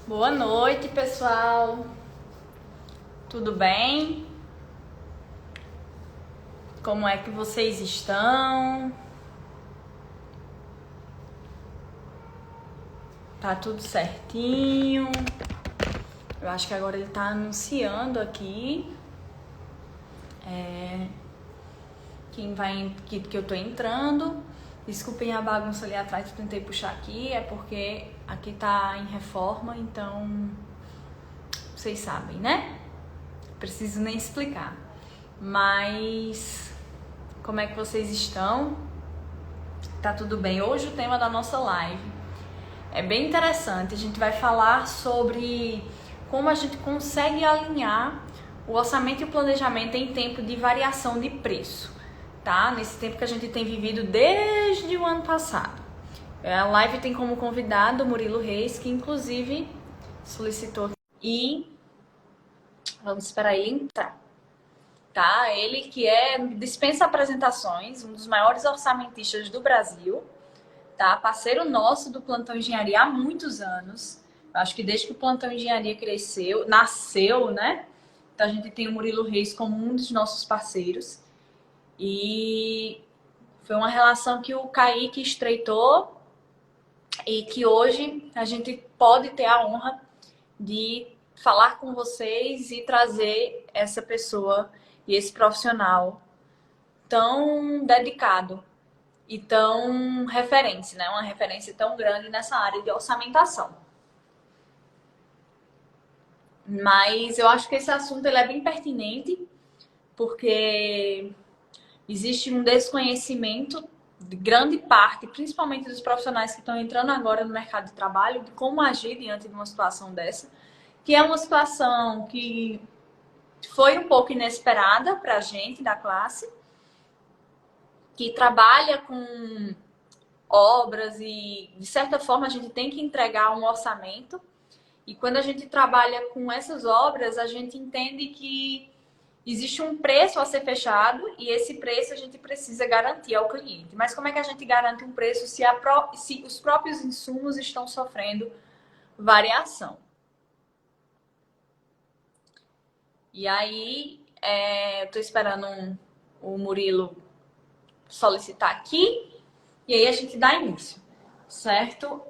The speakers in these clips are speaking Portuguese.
Boa noite, pessoal. Tudo bem? Como é que vocês estão? Tá tudo certinho? Eu acho que agora ele tá anunciando aqui que eu tô entrando. Desculpem a bagunça ali atrás, eu tentei puxar aqui, é porque aqui tá em reforma, então vocês sabem, né? Preciso nem explicar. Mas como é que vocês estão? Tá tudo bem? Hoje o tema da nossa live é bem interessante. A gente vai falar sobre como a gente consegue alinhar o orçamento e o planejamento em tempo de variação de preço, tá? Nesse tempo que a gente tem vivido desde o ano passado. A live tem como convidado o Murilo Reis, que inclusive solicitou. E vamos esperar ele entrar. Tá? Ele que dispensa apresentações, um dos maiores orçamentistas do Brasil, tá? Parceiro nosso do Plantão Engenharia há muitos anos. Acho que desde que o Plantão Engenharia nasceu, né? Então a gente tem o Murilo Reis como um dos nossos parceiros. E foi uma relação que o Kaique estreitou e que hoje a gente pode ter a honra de falar com vocês e trazer essa pessoa e esse profissional tão dedicado e tão referência, né? Uma referência tão grande nessa área de orçamentação. Mas eu acho que esse assunto ele é bem pertinente porque existe um desconhecimento de grande parte, principalmente dos profissionais que estão entrando agora no mercado de trabalho, de como agir diante de uma situação dessa, que é uma situação que foi um pouco inesperada para a gente da classe, que trabalha com obras e, de certa forma, a gente tem que entregar um orçamento. E quando a gente trabalha com essas obras, a gente entende que existe um preço a ser fechado e esse preço a gente precisa garantir ao cliente. Mas como é que a gente garante um preço se os próprios insumos estão sofrendo variação? E aí, eu estou esperando o Murilo solicitar aqui e aí a gente dá início, certo?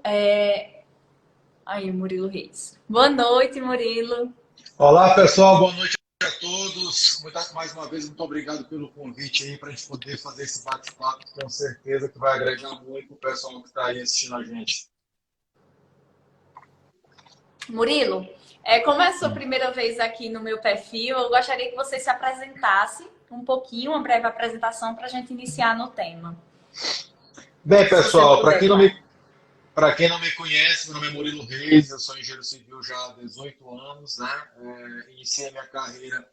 Aí, Murilo Reis. Boa noite, Murilo. Olá, pessoal, boa noite a todos. Mais uma vez, muito obrigado pelo convite aí para a gente poder fazer esse bate-papo. Com certeza que vai agregar muito o pessoal que está aí assistindo a gente. Murilo, como é a sua primeira vez aqui no meu perfil, eu gostaria que você se apresentasse um pouquinho, uma breve apresentação para a gente iniciar no tema. Bem, Se você pessoal, puder, claro. para quem não me conhece, meu nome é Murilo Reis, eu sou engenheiro civil já há 18 anos, né? Iniciei minha carreira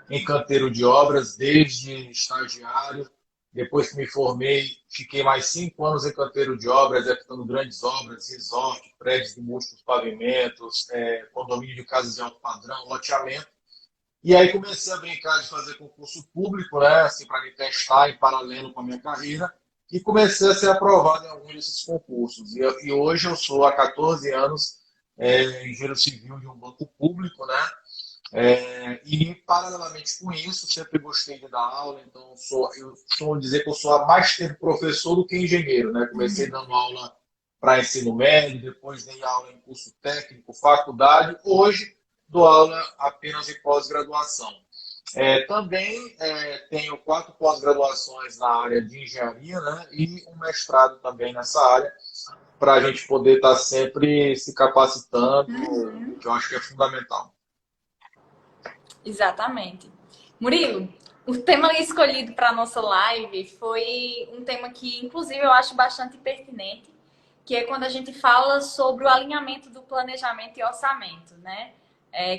em canteiro de obras desde estagiário. Depois que me formei, fiquei mais 5 anos em canteiro de obras, executando grandes obras, resort, prédios de múltiplos pavimentos, condomínio de casas de alto padrão, loteamento. E aí comecei a brincar de fazer concurso público, né, assim, para me testar em paralelo com a minha carreira, e comecei a ser aprovado em alguns desses concursos. E hoje eu sou há 14 anos engenheiro civil de um banco público, né? E paralelamente com isso, sempre gostei de dar aula, então eu costumo dizer que eu sou há mais tempo professor do que engenheiro, né? Comecei dando aula para ensino médio, depois dei aula em curso técnico, faculdade, hoje dou aula apenas em pós-graduação. Também tenho 4 pós-graduações na área de engenharia, né? E um mestrado também nessa área, para a gente poder estar sempre se capacitando, que eu acho que é fundamental. Exatamente. Murilo, o tema escolhido para a nossa live foi um tema que, inclusive, eu acho bastante pertinente, que é quando a gente fala sobre o alinhamento do planejamento e orçamento, né?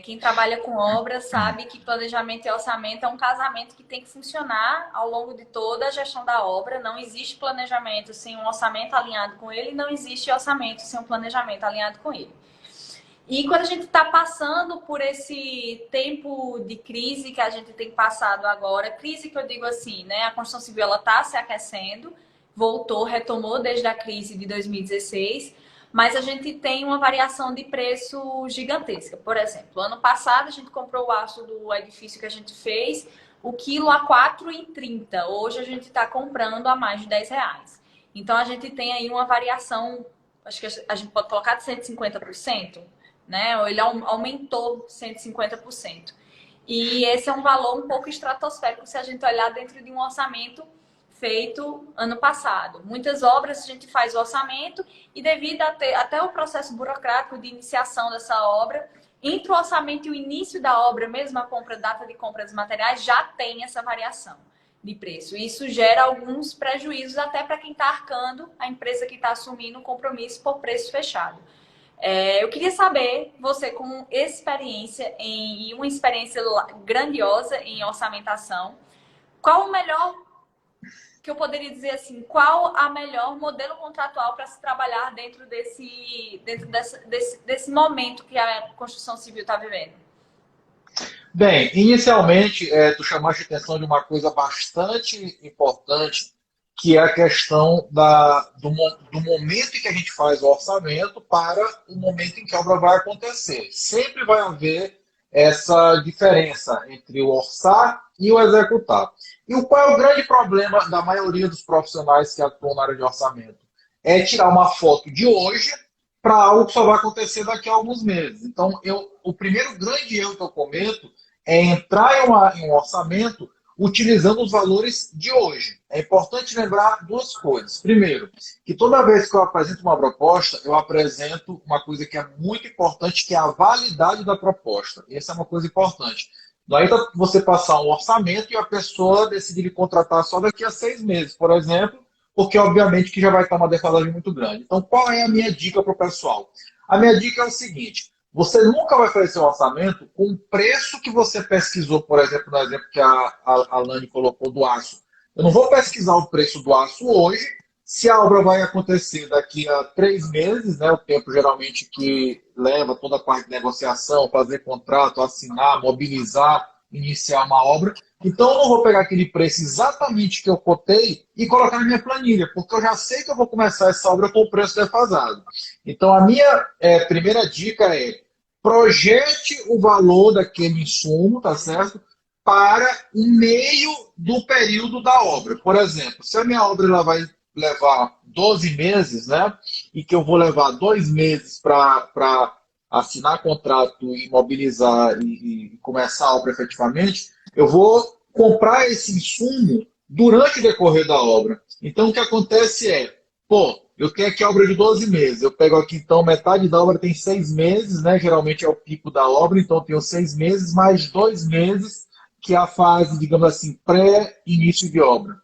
Quem trabalha com obras sabe que planejamento e orçamento é um casamento que tem que funcionar ao longo de toda a gestão da obra. Não existe planejamento sem um orçamento alinhado com ele, não existe orçamento sem um planejamento alinhado com ele. E quando a gente está passando por esse tempo de crise que a gente tem passado agora, crise que eu digo assim, né? A construção civil ela está se aquecendo, voltou, retomou desde a crise de 2016, mas a gente tem uma variação de preço gigantesca. Por exemplo, ano passado a gente comprou o aço do edifício que a gente fez, o quilo a R$ 4,30. Hoje a gente está comprando a mais de R$ 10. Então a gente tem aí uma variação, acho que a gente pode colocar de 150%, né? Ou ele aumentou 150%. E esse é um valor um pouco estratosférico se a gente olhar dentro de um orçamento feito ano passado. Muitas obras a gente faz o orçamento e devido até o processo burocrático de iniciação dessa obra, entre o orçamento e o início da obra, mesmo a data de compra dos materiais, já tem essa variação de preço. Isso gera alguns prejuízos até para quem está arcando, a empresa que está assumindo o compromisso por preço fechado. Eu queria saber, você com experiência e uma experiência grandiosa em orçamentação, qual o melhor, que eu poderia dizer assim, qual a melhor modelo contratual para se trabalhar dentro desse momento que a construção civil está vivendo? Bem, inicialmente, tu chamaste a atenção de uma coisa bastante importante, que é a questão do momento em que a gente faz o orçamento para o momento em que a obra vai acontecer. Sempre vai haver essa diferença entre o orçar e o executar. E qual é o grande problema da maioria dos profissionais que atuam na área de orçamento? É tirar uma foto de hoje para algo que só vai acontecer daqui a alguns meses. Então, o primeiro grande erro que eu cometo é entrar em um orçamento utilizando os valores de hoje. É importante lembrar duas coisas. Primeiro, que toda vez que eu apresento uma proposta, eu apresento uma coisa que é muito importante, que é a validade da proposta. Essa é uma coisa importante. Não adianta você passar um orçamento e a pessoa decidir lhe contratar só daqui a 6 meses, por exemplo, porque obviamente que já vai estar uma defasagem muito grande. Então, qual é a minha dica para o pessoal? A minha dica é o seguinte: você nunca vai fazer seu orçamento com o preço que você pesquisou, por exemplo, no exemplo que a Lani colocou do aço. Eu não vou pesquisar o preço do aço hoje, se a obra vai acontecer daqui a 3 meses, né, o tempo geralmente que leva toda a parte de negociação, fazer contrato, assinar, mobilizar, iniciar uma obra. Então eu não vou pegar aquele preço exatamente que eu cotei e colocar na minha planilha, porque eu já sei que eu vou começar essa obra com o preço defasado. Então a minha primeira dica é: projete o valor daquele insumo, tá certo? Para o meio do período da obra. Por exemplo, se a minha obra ela vai levar 12 meses, né? E que eu vou levar 2 meses para assinar contrato e mobilizar e começar a obra efetivamente, eu vou comprar esse insumo durante o decorrer da obra. Então, o que acontece é, eu tenho aqui a obra de 12 meses, eu pego aqui, então, metade da obra tem 6 meses, né? Geralmente é o pico da obra, então eu tenho 6 meses, mais 2 meses, que é a fase, digamos assim, pré-início de obra.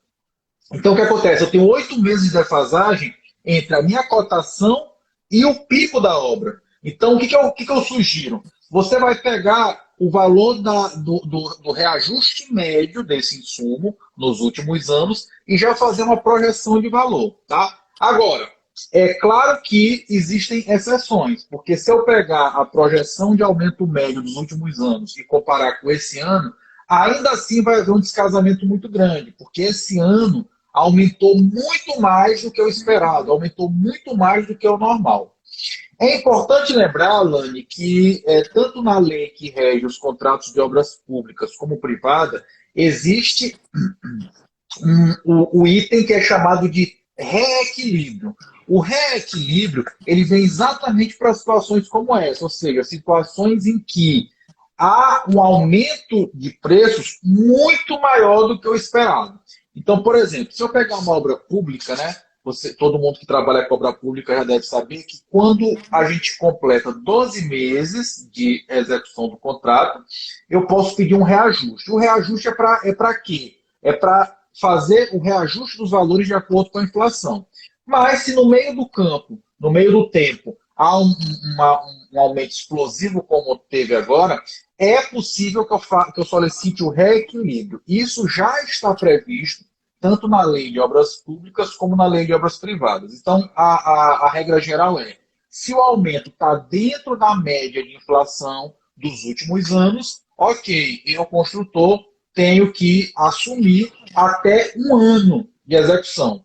Então, o que acontece? Eu tenho 8 meses de defasagem entre a minha cotação e o pico da obra. Então, o que eu sugiro? Você vai pegar o valor do reajuste médio desse insumo nos últimos anos e já fazer uma projeção de valor. Tá? Agora, é claro que existem exceções, porque se eu pegar a projeção de aumento médio dos últimos anos e comparar com esse ano, ainda assim vai haver um descasamento muito grande, porque esse ano aumentou muito mais do que o esperado, aumentou muito mais do que o normal. É importante lembrar, Lani, que tanto na lei que rege os contratos de obras públicas como privada, existe o item que é chamado de reequilíbrio. O reequilíbrio ele vem exatamente para situações como essa, ou seja, situações em que há um aumento de preços muito maior do que o esperado. Então, por exemplo, se eu pegar uma obra pública, né, todo mundo que trabalha com obra pública já deve saber que quando a gente completa 12 meses de execução do contrato, eu posso pedir um reajuste. O reajuste é para quê? É para fazer o reajuste dos valores de acordo com a inflação. Mas se no meio do campo, no meio do tempo, há um aumento explosivo como teve agora, é possível que eu solicite o reequilíbrio. Isso já está previsto tanto na lei de obras públicas como na lei de obras privadas. Então, a regra geral é: se o aumento está dentro da média de inflação dos últimos anos, ok, eu, construtor, tenho que assumir até 1 ano de execução.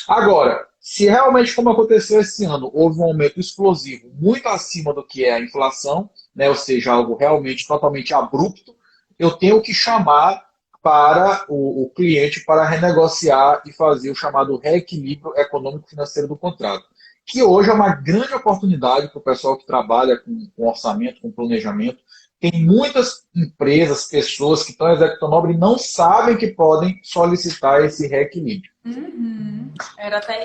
Agora, Se realmente, como aconteceu esse ano, houve um aumento explosivo muito acima do que é a inflação, né, ou seja, algo realmente totalmente abrupto, eu tenho que chamar para o cliente para renegociar e fazer o chamado reequilíbrio econômico-financeiro do contrato. Que hoje é uma grande oportunidade para o pessoal que trabalha com orçamento, com planejamento. Tem muitas empresas, pessoas que estão executando obra e não sabem que podem solicitar esse reequilíbrio. Uhum. Era até.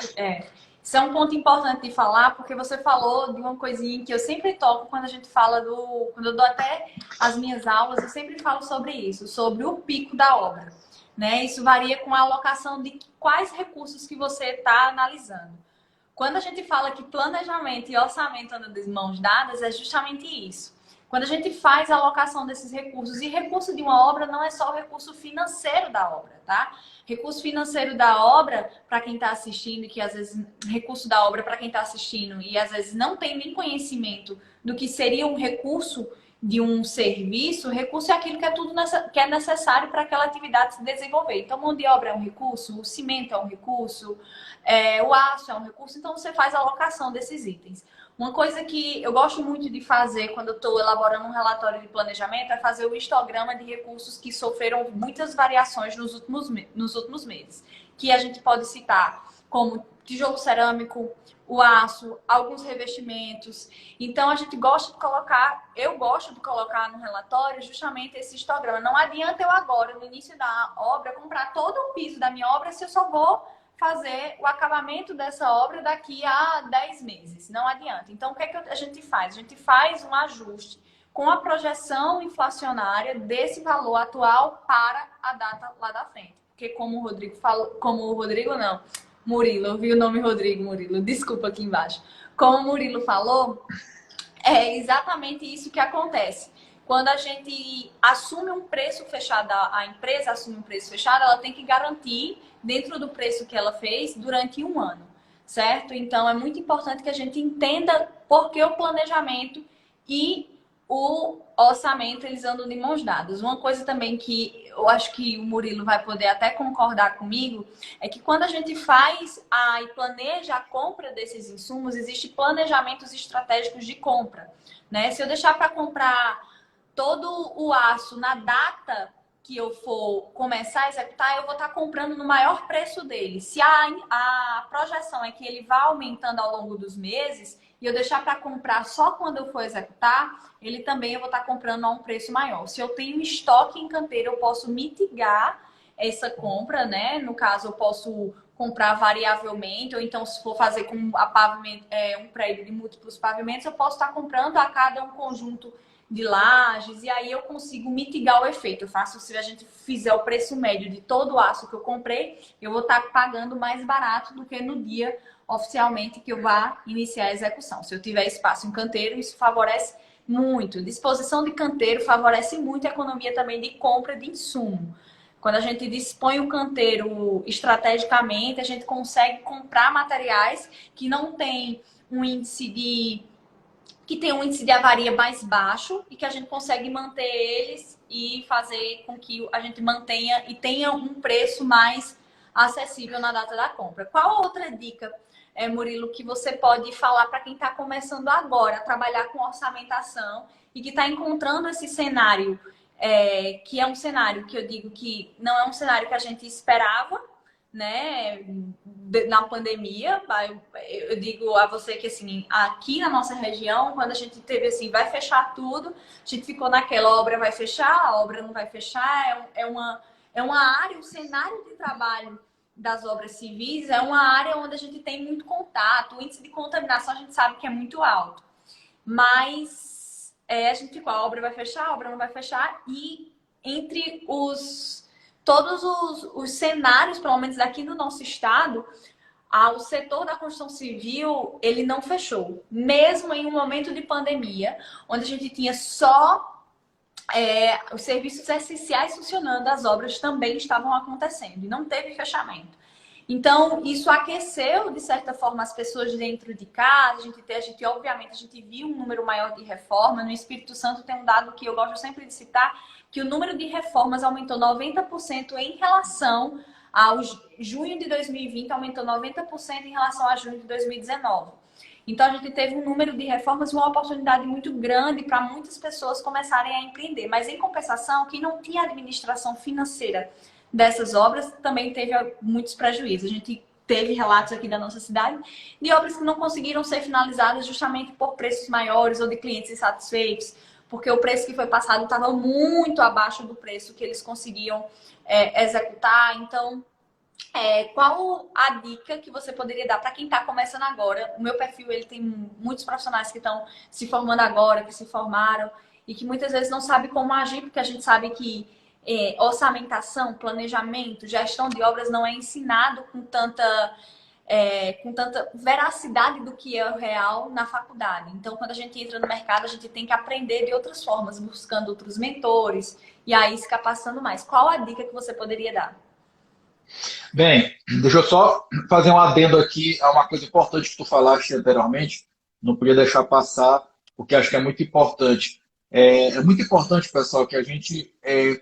Isso é um ponto importante de falar, porque você falou de uma coisinha que eu sempre toco quando a gente fala do. Quando eu dou até as minhas aulas, eu sempre falo sobre isso, sobre o pico da obra. Né? Isso varia com a alocação de quais recursos que você está analisando. Quando a gente fala que planejamento e orçamento andam de mãos dadas, é justamente isso. Quando a gente faz a alocação desses recursos, e recurso de uma obra não é só o recurso financeiro da obra, tá? Recurso financeiro da obra, para quem está assistindo, que às vezes, recurso da obra para quem está assistindo e às vezes não tem nem conhecimento do que seria um recurso de um serviço, recurso é aquilo que é tudo que é necessário para aquela atividade se desenvolver. Então, mão de obra é um recurso, o cimento é um recurso, o aço é um recurso, então você faz a alocação desses itens. Uma coisa que eu gosto muito de fazer quando eu estou elaborando um relatório de planejamento é fazer o histograma de recursos que sofreram muitas variações nos últimos meses. Que a gente pode citar como tijolo cerâmico, o aço, alguns revestimentos. Então, a gente gosta de colocar, eu gosto de colocar no relatório justamente esse histograma. Não adianta eu agora, no início da obra, comprar todo o piso da minha obra se eu só vou fazer o acabamento dessa obra daqui a 10 meses. Não adianta. Então, o que é que a gente faz? A gente faz um ajuste com a projeção inflacionária desse valor atual para a data lá da frente. Porque como o Rodrigo falou, Murilo, eu vi o nome Rodrigo, Murilo, desculpa aqui embaixo. Como o Murilo falou, é exatamente isso que acontece. Quando a gente assume um preço fechado, a empresa assume um preço fechado, ela tem que garantir dentro do preço que ela fez durante um ano, certo? Então, é muito importante que a gente entenda por que o planejamento e o orçamento, eles andam de mãos dadas. Uma coisa também que eu acho que o Murilo vai poder até concordar comigo, é que quando a gente faz e planeja a compra desses insumos, existem planejamentos estratégicos de compra, né? Se eu deixar para comprar todo o aço na data que eu for começar a executar, eu vou estar comprando no maior preço dele. Se a projeção é que ele vá aumentando ao longo dos meses e eu deixar para comprar só quando eu for executar, ele também eu vou estar comprando a um preço maior. Se eu tenho estoque em canteiro, eu posso mitigar essa compra, né? No caso, eu posso comprar variavelmente, ou então se for fazer com um prédio de múltiplos pavimentos, eu posso estar comprando a cada um conjunto de lajes, e aí eu consigo mitigar o efeito. Eu faço, se a gente fizer o preço médio de todo o aço que eu comprei, eu vou estar pagando mais barato do que no dia oficialmente que eu vá iniciar a execução. Se eu tiver espaço em canteiro, isso favorece muito. Disposição de canteiro favorece muito a economia também de compra de insumo. Quando a gente dispõe o canteiro estrategicamente, a gente consegue comprar materiais que não tem um índice de avaria mais baixo e que a gente consegue manter eles e fazer com que a gente mantenha e tenha um preço mais acessível na data da compra. Qual outra dica, Murilo, que você pode falar para quem está começando agora a trabalhar com orçamentação e que está encontrando esse cenário, que é um cenário que eu digo que não é um cenário que a gente esperava, né, na pandemia? Eu digo a você que, assim, aqui na nossa região, quando a gente teve assim, vai fechar tudo, a gente ficou naquela, obra vai fechar, a obra não vai fechar, é uma área, o cenário de trabalho das obras civis é uma área onde a gente tem muito contato, o índice de contaminação a gente sabe que é muito alto, mas a gente ficou, a obra vai fechar, a obra não vai fechar, e entre todos os cenários, pelo menos aqui no nosso estado, o setor da construção civil, ele não fechou. Mesmo em um momento de pandemia, onde a gente tinha só os serviços essenciais funcionando, as obras também estavam acontecendo e não teve fechamento. Então, isso aqueceu, de certa forma, as pessoas dentro de casa. Obviamente, a gente viu um número maior de reforma. No Espírito Santo tem um dado que eu gosto sempre de citar, que o número de reformas aumentou 90% em relação ao junho de 2020 aumentou 90% em relação a junho de 2019. Então, a gente teve um número de reformas e uma oportunidade muito grande para muitas pessoas começarem a empreender. Mas, em compensação, quem não tinha administração financeira dessas obras também teve muitos prejuízos. A gente teve relatos aqui da nossa cidade de obras que não conseguiram ser finalizadas justamente por preços maiores ou de clientes insatisfeitos, porque o preço que foi passado estava muito abaixo do preço que eles conseguiam executar. Então, qual a dica que você poderia dar para quem está começando agora? O meu perfil, ele tem muitos profissionais que estão se formando agora, que se formaram e que muitas vezes não sabem como agir, porque a gente sabe que orçamentação, planejamento, gestão de obras não é ensinado com tanta veracidade do que é o real na faculdade. Então, quando a gente entra no mercado, a gente tem que aprender de outras formas, buscando outros mentores e aí se capacitando mais. Qual a dica que você poderia dar? Bem, deixa eu só fazer um adendo aqui a uma coisa importante que tu falaste anteriormente, não podia deixar passar, porque acho que é muito importante. É muito importante, pessoal, que a gente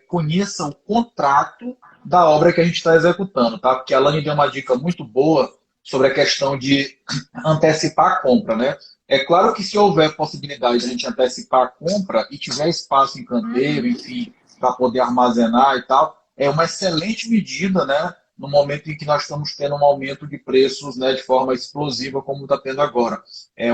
conheça o contrato da obra que a gente está executando, tá? Porque a Lani deu uma dica muito boa sobre a questão de antecipar a compra, né? É claro que se houver possibilidade de a gente antecipar a compra e tiver espaço em canteiro, enfim, para poder armazenar e tal, é uma excelente medida, né? No momento em que nós estamos tendo um aumento de preços, né, de forma explosiva, como está tendo agora.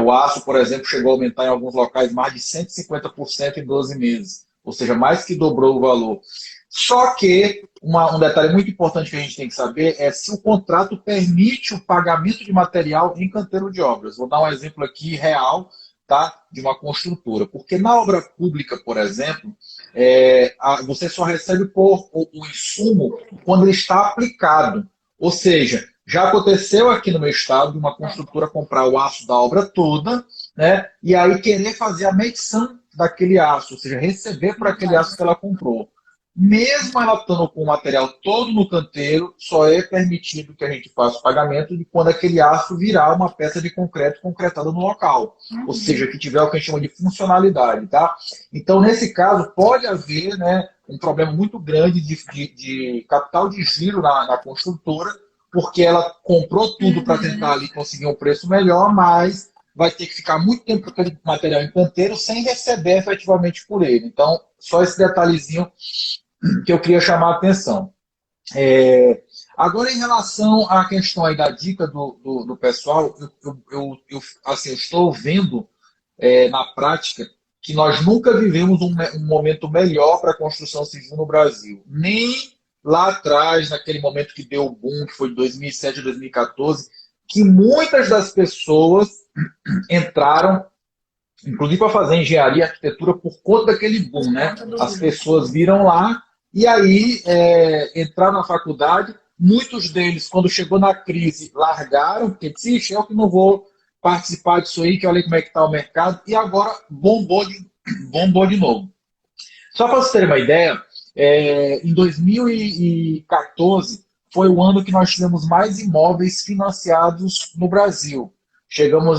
O aço, por exemplo, chegou a aumentar em alguns locais mais de 150% em 12 meses. Ou seja, mais que dobrou o valor. Só que um detalhe muito importante que a gente tem que saber é se o contrato permite o pagamento de material em canteiro de obras. Vou dar um exemplo aqui real, tá, de uma construtora. Porque na obra pública, por exemplo, você só recebe o insumo quando ele está aplicado. Ou seja, já aconteceu aqui no meu estado de uma construtora comprar o aço da obra toda, né, e aí querer fazer a medição daquele aço, ou seja, receber por aquele aço que ela comprou. Mesmo ela estando com o material todo no canteiro, só é permitido que a gente faça o pagamento de quando aquele aço virar uma peça de concreto concretada no local. Ou seja, que tiver o que a gente chama de funcionalidade. Tá? Então, nesse caso, pode haver, né, um problema muito grande de capital de giro na construtora, porque ela comprou tudo para tentar ali conseguir um preço melhor, mas vai ter que ficar muito tempo com aquele material em canteiro sem receber efetivamente por ele. Então, só esse detalhezinho que eu queria chamar a atenção. Agora, em relação à questão aí da dica do pessoal, eu estou vendo na prática que nós nunca vivemos um momento melhor para a construção civil no Brasil. Nem lá atrás, naquele momento que deu o boom, que foi de 2007 a 2014, que muitas das pessoas entraram, inclusive para fazer engenharia e arquitetura, por conta daquele boom, né? As pessoas viram lá e aí entraram na faculdade. Muitos deles, quando chegou na crise, largaram, porque disse, eu que não vou participar disso aí, que olha como é que está o mercado, e agora bombou de novo. Só para vocês terem uma ideia, em 2014 foi o ano que nós tivemos mais imóveis financiados no Brasil. Chegamos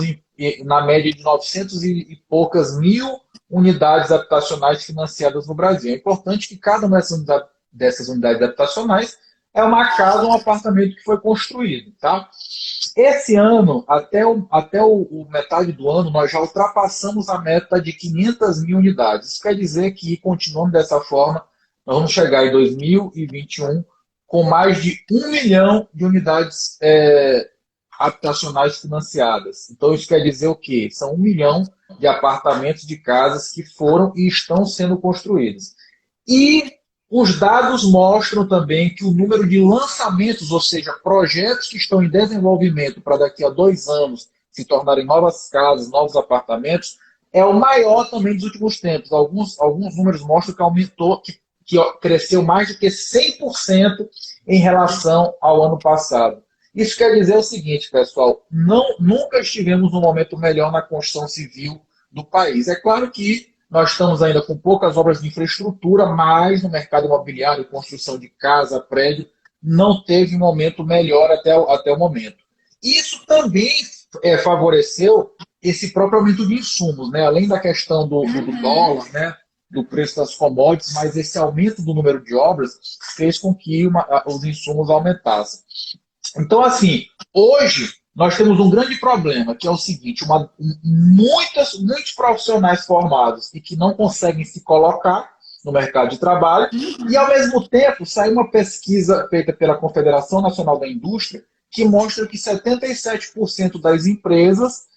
na média de 900 e poucas mil unidades habitacionais financiadas no Brasil. É importante que cada uma dessas unidades habitacionais é uma casa, um apartamento que foi construído. Tá? Esse ano, até o metade do ano, nós já ultrapassamos a meta de 500 mil unidades. Isso quer dizer que, continuando dessa forma, nós vamos chegar em 2021 com mais de 1 milhão de unidades habitacionais financiadas. Então, isso quer dizer o quê? São 1 milhão de apartamentos, de casas que foram e estão sendo construídos. E os dados mostram também que o número de lançamentos, ou seja, projetos que estão em desenvolvimento para daqui a 2 anos se tornarem novas casas, novos apartamentos, é o maior também dos últimos tempos. Alguns números mostram que aumentou, que cresceu mais do que 100% em relação ao ano passado. Isso quer dizer o seguinte, pessoal, nunca estivemos num momento melhor na construção civil do país. É claro que nós estamos ainda com poucas obras de infraestrutura, mas no mercado imobiliário, construção de casa, prédio, não teve um momento melhor até o momento. Isso também favoreceu esse próprio aumento de insumos, né? Além da questão do dólar, né? do preço das commodities, mas esse aumento do número de obras fez com que os insumos aumentassem. Então, assim, hoje nós temos um grande problema, que é o seguinte, muitos profissionais formados e que não conseguem se colocar no mercado de trabalho, e ao mesmo tempo saiu uma pesquisa feita pela Confederação Nacional da Indústria que mostra que 77% das empresas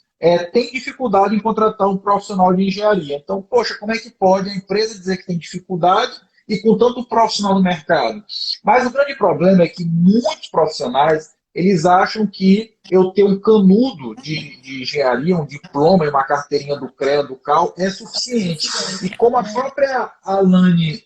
têm dificuldade em contratar um profissional de engenharia. Então, poxa, como é que pode a empresa dizer que tem dificuldade e com tanto profissional no mercado? Mas o grande problema é que muitos profissionais eles acham que eu ter um canudo de engenharia, um diploma e uma carteirinha do CREA, do CAL, é suficiente. E como a própria Alane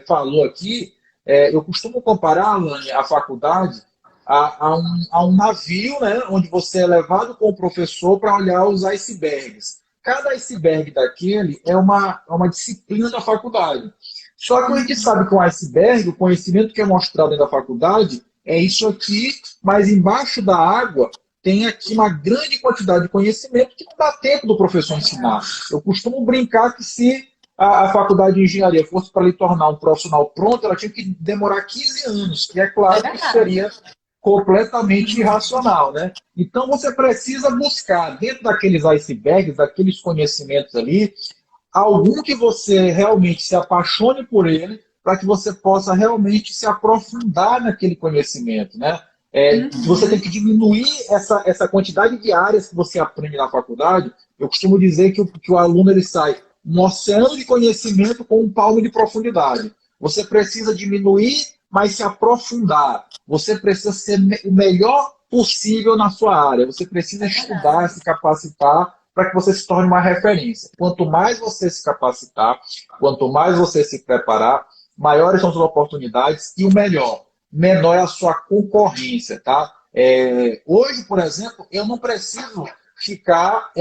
falou aqui, eu costumo comparar, Alane, a faculdade a um navio, né, onde você é levado com o professor para olhar os icebergs. Cada iceberg daquele é uma disciplina da faculdade. Só que a gente sabe que o iceberg, o conhecimento que é mostrado dentro da faculdade, é isso aqui, mas embaixo da água tem aqui uma grande quantidade de conhecimento que não dá tempo do professor ensinar. Eu costumo brincar que se a faculdade de engenharia fosse para lhe tornar um profissional pronto, ela tinha que demorar 15 anos. E é claro que isso seria completamente irracional, né? Então você precisa buscar dentro daqueles icebergs, daqueles conhecimentos ali, algum que você realmente se apaixone por ele, para que você possa realmente se aprofundar naquele conhecimento, né? Você tem que diminuir essa quantidade de áreas que você aprende na faculdade. Eu costumo dizer que o aluno ele sai um oceano de conhecimento com um palmo de profundidade. Você precisa diminuir, mas se aprofundar. Você precisa ser o melhor possível na sua área. Você precisa estudar, se capacitar, para que você se torne uma referência. Quanto mais você se capacitar, quanto mais você se preparar, maiores são as suas oportunidades e o melhor, menor é a sua concorrência, tá? Hoje, por exemplo, eu não preciso ficar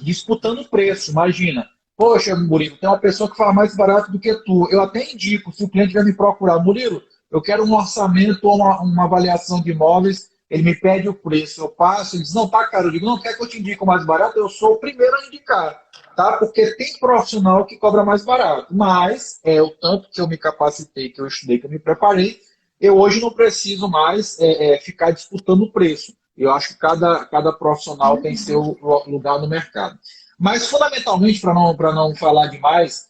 disputando preço. Imagina, poxa, Murilo, tem uma pessoa que fala mais barato do que tu. Eu até indico, se o cliente vai me procurar, Murilo, eu quero um orçamento ou uma avaliação de imóveis, ele me pede o preço, eu passo, ele diz, não, tá caro, eu digo, não, quer que eu te indique o mais barato? Eu sou o primeiro a indicar, tá? Porque tem profissional que cobra mais barato, mas o tanto que eu me capacitei, que eu estudei, que eu me preparei, eu hoje não preciso mais ficar disputando o preço. Eu acho que cada profissional tem seu lugar no mercado. Mas, fundamentalmente, para não falar demais,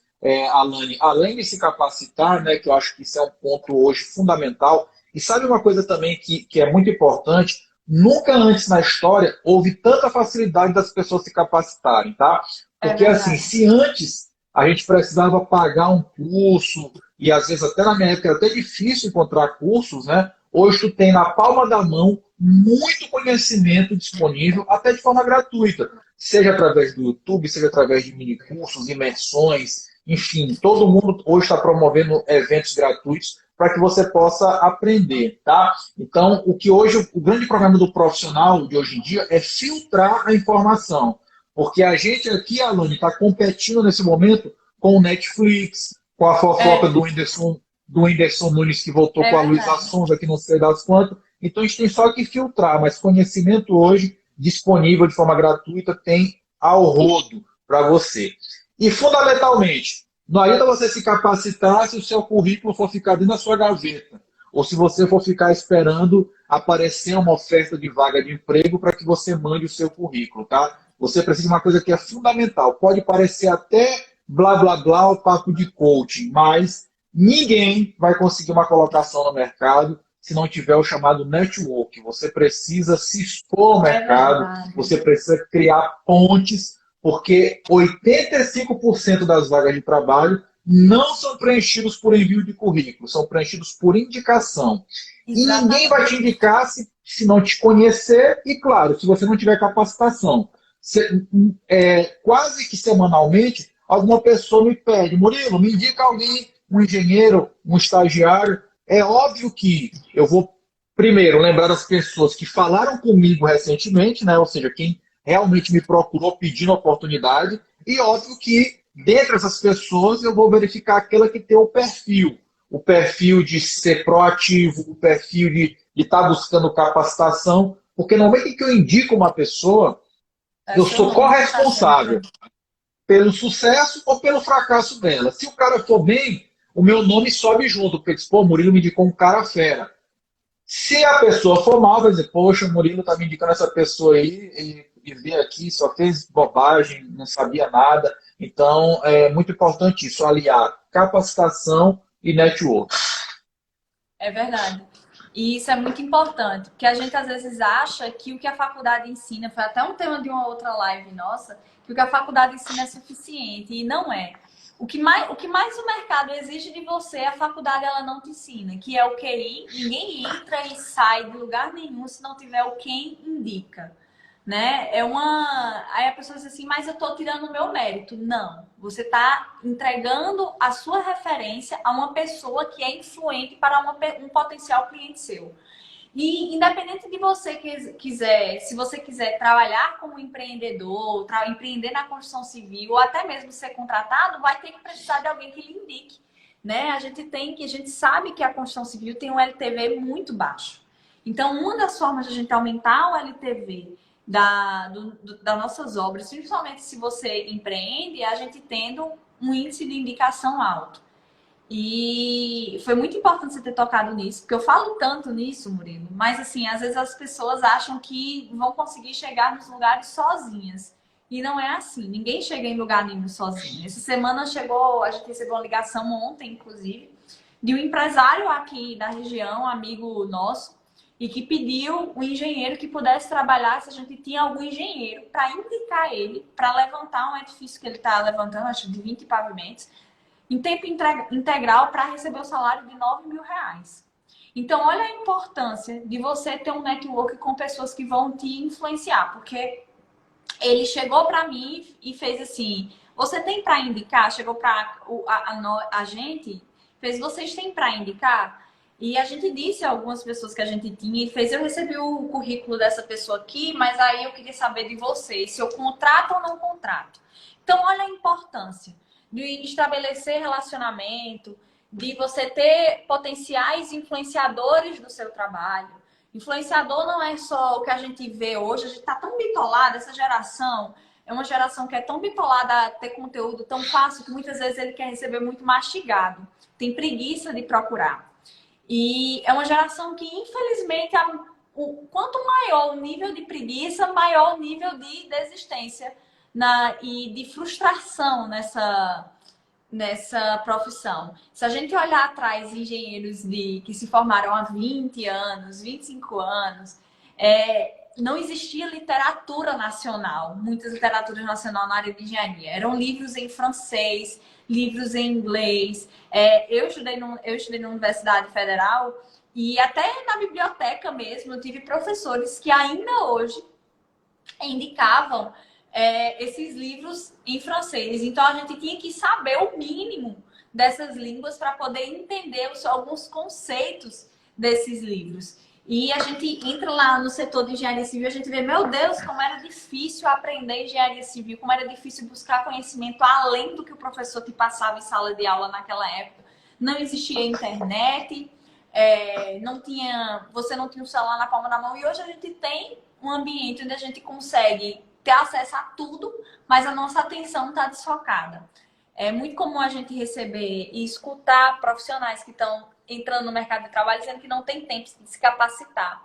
Alane, além de se capacitar, né, que eu acho que isso é um ponto hoje fundamental, e sabe uma coisa também que é muito importante? Nunca antes na história houve tanta facilidade das pessoas se capacitarem, tá? Porque, assim, se antes a gente precisava pagar um curso, e às vezes até na minha época era até difícil encontrar cursos, né? Hoje tu tem na palma da mão muito conhecimento disponível, até de forma gratuita. Seja através do YouTube, seja através de minicursos, imersões, enfim, todo mundo hoje está promovendo eventos gratuitos para que você possa aprender, tá? Então, o grande problema do profissional de hoje em dia é filtrar a informação. Porque a gente aqui, Alane, está competindo nesse momento com o Netflix, com a fofoca do Whindersson Nunes, que voltou com a Luísa Sonza, que não sei das quantas. Então, a gente tem só que filtrar, mas conhecimento hoje, disponível de forma gratuita, tem ao rodo para você. E, fundamentalmente, não adianta você se capacitar se o seu currículo for ficar dentro da sua gaveta, ou se você for ficar esperando aparecer uma oferta de vaga de emprego para que você mande o seu currículo, tá? Você precisa de uma coisa que é fundamental. Pode parecer até blá, blá, blá, o papo de coaching, mas ninguém vai conseguir uma colocação no mercado se não tiver o chamado network. Você precisa se expor ao mercado, você precisa criar pontes, porque 85% das vagas de trabalho não são preenchidos por envio de currículo, são preenchidos por indicação. Exatamente. E ninguém vai te indicar se não te conhecer e, claro, se você não tiver capacitação. Quase que semanalmente, alguma pessoa me pede, Murilo, me indica alguém, um engenheiro, um estagiário. É óbvio que eu vou, primeiro, lembrar das pessoas que falaram comigo recentemente, né? Ou seja, quem realmente me procurou pedindo oportunidade, e óbvio que, dentre essas pessoas, eu vou verificar aquela que tem o perfil de ser proativo, o perfil de estar buscando capacitação, porque no momento em que eu indico uma pessoa, eu sou corresponsável. pelo sucesso ou pelo fracasso dela. Se o cara for bem, o meu nome sobe junto, porque diz, pô, Murilo me indicou um cara fera. Se a pessoa for mal, vai dizer, poxa, o Murilo tá me indicando essa pessoa aí, e veio aqui, só fez bobagem, não sabia nada. Então, é muito importante isso, aliar capacitação e network. É verdade. E isso é muito importante, porque a gente às vezes acha que o que a faculdade ensina, foi até um tema de uma outra live nossa, que o que a faculdade ensina é suficiente, e não é. O que mais o mercado exige de você, a faculdade ela não te ensina, que é o QI. Ninguém entra e sai de lugar nenhum se não tiver o quem indica, né? Aí a pessoa diz assim, mas eu tô tirando o meu mérito. Não, você tá entregando a sua referência a uma pessoa que é influente para um potencial cliente seu. E independente de você quiser, se você quiser trabalhar como empreendedor, empreender na construção civil, ou até mesmo ser contratado, vai ter que precisar de alguém que lhe indique, né? A gente sabe que a construção civil tem um LTV muito baixo. Então, uma das formas de a gente aumentar o LTV das nossas obras, principalmente se você empreende, é a gente tendo um índice de indicação alto. E foi muito importante você ter tocado nisso, porque eu falo tanto nisso, Murilo, mas assim, às vezes as pessoas acham que vão conseguir chegar nos lugares sozinhas. E não é assim, ninguém chega em lugar nenhum sozinho. Essa semana chegou, a gente recebeu uma ligação ontem, inclusive, de um empresário aqui da região, um amigo nosso, e que pediu um engenheiro que pudesse trabalhar, se a gente tinha algum engenheiro, para indicar ele, para levantar um edifício que ele está levantando, acho de 20 pavimentos, em tempo integral para receber o salário de 9 mil reais. Então, olha a importância de você ter um network com pessoas que vão te influenciar, porque ele chegou para mim e fez assim: você tem para indicar? Chegou para a gente, fez: vocês têm para indicar? E a gente disse a algumas pessoas que a gente tinha e fez: eu recebi o currículo dessa pessoa aqui, mas aí eu queria saber de vocês, se eu contrato ou não contrato. Então, olha a importância de estabelecer relacionamento, de você ter potenciais influenciadores do seu trabalho. Influenciador não é só o que a gente vê hoje, a gente está tão bitolada, essa geração é uma geração que é tão bitolada a ter conteúdo tão fácil que muitas vezes ele quer receber muito mastigado, tem preguiça de procurar. E é uma geração que, infelizmente, quanto maior o nível de preguiça, maior o nível de desistência e de frustração nessa profissão. Se a gente olhar atrás, engenheiros que se formaram há 20 anos, 25 anos, não existia literatura nacional, muitas literaturas nacionais na área de engenharia. Eram livros em francês, livros em inglês. Eu estudei na Universidade Federal e até na biblioteca mesmo, eu tive professores que ainda hoje indicavam esses livros em francês. Então, a gente tinha que saber o mínimo dessas línguas para poder entender alguns conceitos desses livros. E a gente entra lá no setor de engenharia civil, a gente vê, meu Deus, como era difícil aprender engenharia civil, como era difícil buscar conhecimento além do que o professor te passava em sala de aula naquela época. Não existia internet, você não tinha o celular na palma da mão. E hoje a gente tem um ambiente onde a gente consegue ter acesso a tudo, mas a nossa atenção está desfocada. É muito comum a gente receber e escutar profissionais que estão entrando no mercado de trabalho dizendo que não tem tempo de se capacitar.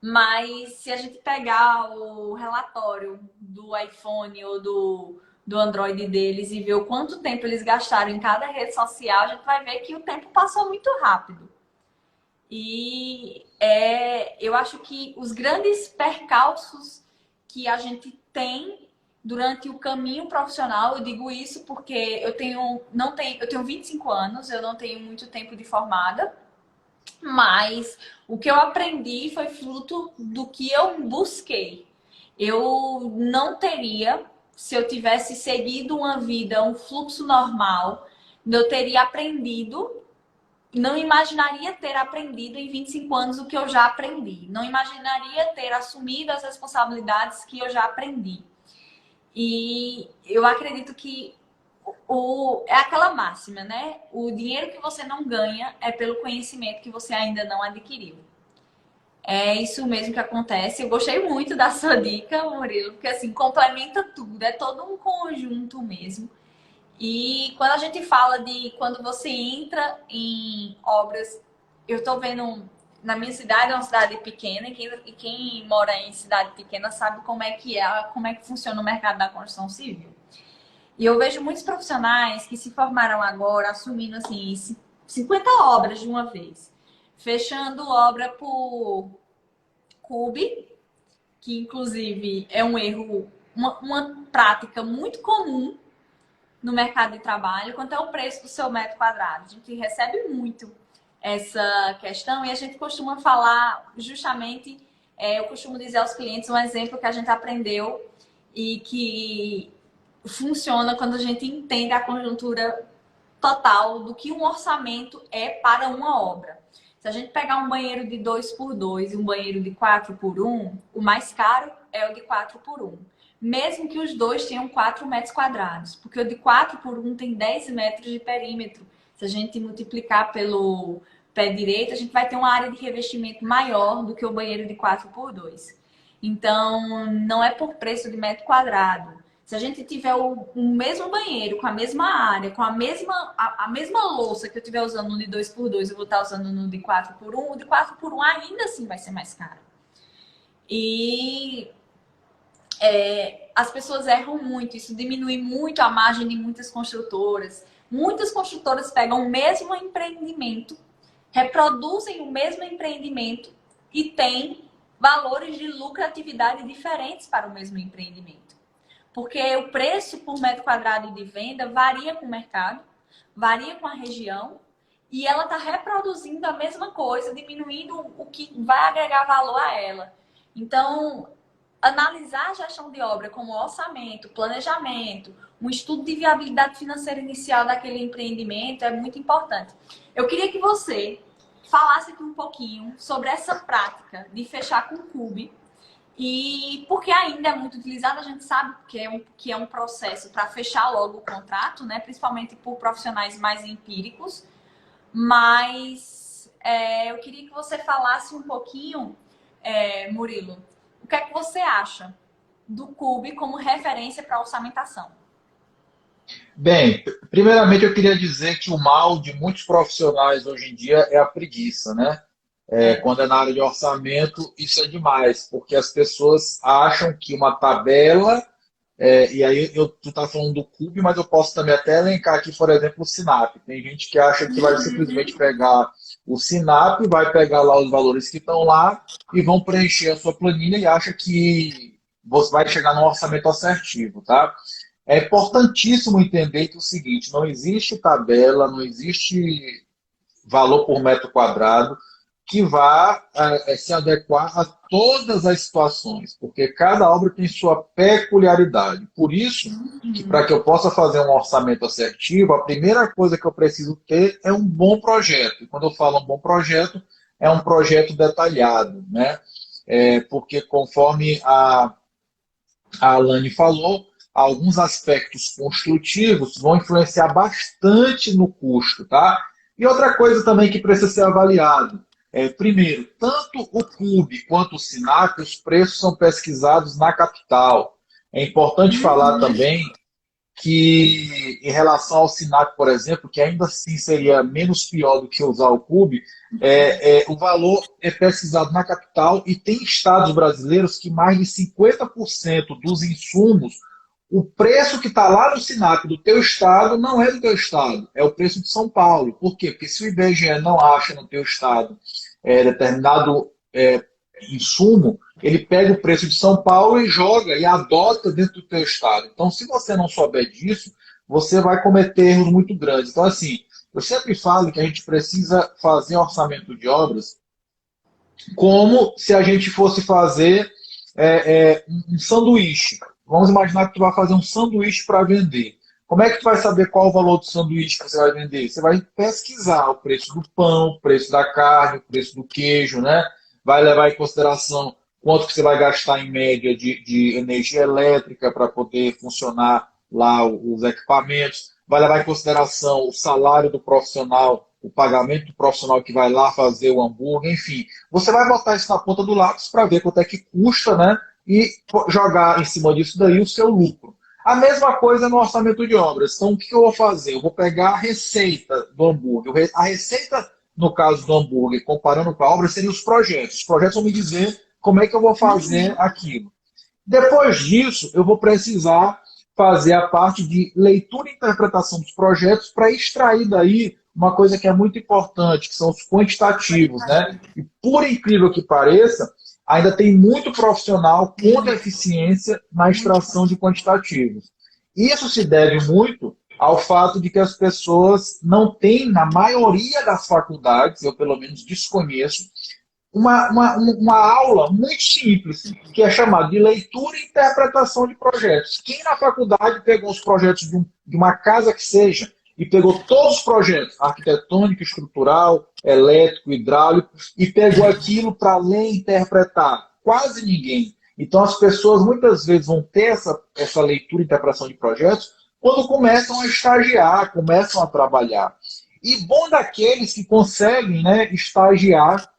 Mas se a gente pegar o relatório do iPhone ou do Android deles e ver o quanto tempo eles gastaram em cada rede social, a gente vai ver que o tempo passou muito rápido. E eu acho que os grandes percalços que a gente tem durante o caminho profissional, eu digo isso porque eu tenho 25 anos, eu não tenho muito tempo de formada, mas o que eu aprendi foi fruto do que eu busquei. Eu não teria, se eu tivesse seguido uma vida, um fluxo normal, eu teria aprendido. Não imaginaria ter aprendido em 25 anos o que eu já aprendi. Não imaginaria ter assumido as responsabilidades que eu já aprendi. E eu acredito que é aquela máxima, né? O dinheiro que você não ganha é pelo conhecimento que você ainda não adquiriu. É isso mesmo que acontece. Eu gostei muito da sua dica, Murilo, porque assim, complementa tudo, é todo um conjunto mesmo. E quando a gente fala de quando você entra em obras, eu estou vendo na minha cidade, é uma cidade pequena, e quem mora em cidade pequena sabe como é que funciona o mercado da construção civil. E eu vejo muitos profissionais que se formaram agora assumindo assim 50 obras de uma vez, fechando obra por CUB, que inclusive é um erro, uma prática muito comum no mercado de trabalho. Quanto é o preço do seu metro quadrado? A gente recebe muito essa questão e a gente costuma falar justamente, eu costumo dizer aos clientes um exemplo que a gente aprendeu e que funciona quando a gente entende a conjuntura total do que um orçamento é para uma obra. Se a gente pegar um banheiro de 2 por 2 e um banheiro de 4 por um, o mais caro é o de 4 por um. Mesmo que os dois tenham 4 metros quadrados, porque o de 4 por um tem 10 metros de perímetro. Se a gente multiplicar pelo pé direito, a gente vai ter uma área de revestimento maior do que o banheiro de 4 por 2. Então, não é por preço de metro quadrado. Se a gente tiver o mesmo banheiro, com a mesma área, com a mesma louça que eu estiver usando no de 2 por 2, eu vou estar usando no de 4 por um, o de 4 por um ainda assim vai ser mais caro. E as pessoas erram muito, isso diminui muito a margem de muitas construtoras. Muitas construtoras pegam o mesmo empreendimento, reproduzem o mesmo empreendimento e têm valores de lucratividade diferentes para o mesmo empreendimento. Porque o preço por metro quadrado de venda varia com o mercado, varia com a região, e ela está reproduzindo a mesma coisa, diminuindo o que vai agregar valor a ela. Então, analisar a gestão de obra como orçamento, planejamento, um estudo de viabilidade financeira inicial daquele empreendimento é muito importante. Eu queria que você falasse aqui um pouquinho sobre essa prática de fechar com o CUB, e porque ainda é muito utilizado, a gente sabe que é um processo para fechar logo o contrato, né? Principalmente por profissionais mais empíricos. Mas eu queria que você falasse um pouquinho, Murilo, o que é que você acha do CUB como referência para orçamentação? Bem, primeiramente eu queria dizer que o mal de muitos profissionais hoje em dia é a preguiça, né? É. Quando é na área de orçamento, isso é demais, porque as pessoas acham que uma tabela, e aí tu está falando do CUB, mas eu posso também até elencar aqui, por exemplo, o SINAP. Tem gente que acha que vai simplesmente pegar o SINAP, vai pegar lá os valores que estão lá e vão preencher a sua planilha e acha que você vai chegar num orçamento assertivo, tá? É importantíssimo entender que é o seguinte, não existe tabela, não existe valor por metro quadrado que vá se adequar a todas as situações, porque cada obra tem sua peculiaridade. Por isso, que para que eu possa fazer um orçamento assertivo, a primeira coisa que eu preciso ter é um bom projeto. E quando eu falo um bom projeto, é um projeto detalhado, né? Porque conforme a Alane falou, alguns aspectos construtivos vão influenciar bastante no custo, tá? E outra coisa também que precisa ser avaliado. Primeiro, tanto o CUB quanto o SINAP, os preços são pesquisados na capital. É importante falar também que, em relação ao SINAP, por exemplo, que ainda assim seria menos pior do que usar o CUB, o valor é pesquisado na capital e tem estados brasileiros que mais de 50% dos insumos, o preço que está lá no SINAP do teu estado não é do teu estado, é o preço de São Paulo. Por quê? Porque se o IBGE não acha no teu estado determinado insumo, ele pega o preço de São Paulo e joga e adota dentro do teu estado. Então, se você não souber disso, você vai cometer erros muito grandes. Então, assim, eu sempre falo que a gente precisa fazer orçamento de obras como se a gente fosse fazer um sanduíche. Vamos imaginar que tu vai fazer um sanduíche para vender. Como é que tu vai saber qual o valor do sanduíche que você vai vender? Você vai pesquisar o preço do pão, o preço da carne, o preço do queijo, né? Vai levar em consideração quanto que você vai gastar em média de energia elétrica para poder funcionar lá os equipamentos. Vai levar em consideração o salário do profissional o pagamento do profissional que vai lá fazer o hambúrguer, enfim. Você vai botar isso na ponta do lápis para ver quanto é que custa, né? E jogar em cima disso daí o seu lucro. A mesma coisa no orçamento de obras. Então, o que eu vou fazer? Eu vou pegar a receita do hambúrguer. A receita, no caso do hambúrguer, comparando com a obra, seriam os projetos. Os projetos vão me dizer como é que eu vou fazer aquilo. Depois disso, eu vou precisar fazer a parte de leitura e interpretação dos projetos para extrair daí uma coisa que é muito importante, que são os quantitativos, né? E por incrível que pareça, ainda tem muito profissional com deficiência na extração de quantitativos. Isso se deve muito ao fato de que as pessoas não têm, na maioria das faculdades, eu pelo menos desconheço, uma aula muito simples, que é chamada de leitura e interpretação de projetos. Quem na faculdade pegou os projetos de uma casa que seja, e pegou todos os projetos, arquitetônico, estrutural, elétrico, hidráulico, e pegou aquilo para ler e interpretar? Quase ninguém. Então as pessoas muitas vezes vão ter essa leitura e interpretação de projetos quando começam a estagiar, começam a trabalhar. E bom daqueles que conseguem, né, estagiar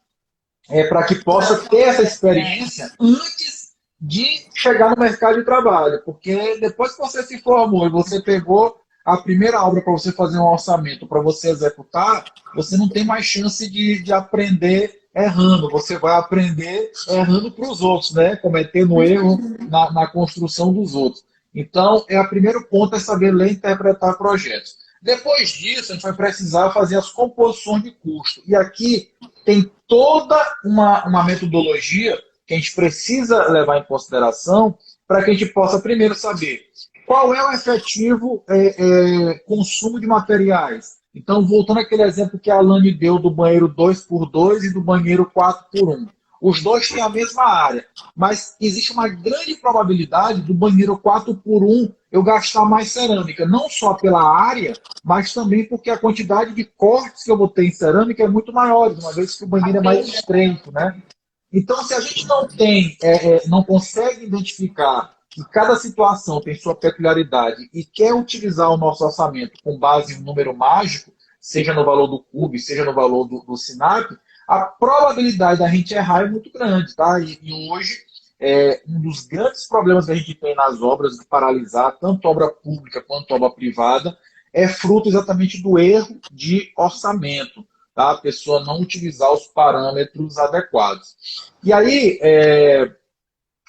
para que possa ter essa experiência antes de chegar no mercado de trabalho. Porque depois que você se formou e você pegou a primeira obra para você fazer um orçamento, para você executar, você não tem mais chance de aprender errando. Você vai aprender errando para os outros, né? Cometendo erro na construção dos outros. Então, o primeiro ponto é saber ler e interpretar projetos. Depois disso, a gente vai precisar fazer as composições de custo. E aqui tem toda uma metodologia que a gente precisa levar em consideração para que a gente possa primeiro saber qual é o efetivo consumo de materiais. Então, voltando àquele exemplo que a Alane deu do banheiro 2x2 e do banheiro 4x1. Os dois têm a mesma área, mas existe uma grande probabilidade do banheiro 4x1 eu gastar mais cerâmica, não só pela área, mas também porque a quantidade de cortes que eu vou ter em cerâmica é muito maior, uma vez que o banheiro é mais estreito, né? Então, se a gente não consegue identificar que cada situação tem sua peculiaridade e quer utilizar o nosso orçamento com base em um número mágico, seja no valor do CUB, seja no valor do SINAP, a probabilidade da gente errar é muito grande, tá? E hoje, um dos grandes problemas que a gente tem nas obras de paralisar, tanto obra pública quanto obra privada, é fruto exatamente do erro de orçamento, tá? A pessoa não utilizar os parâmetros adequados. E aí,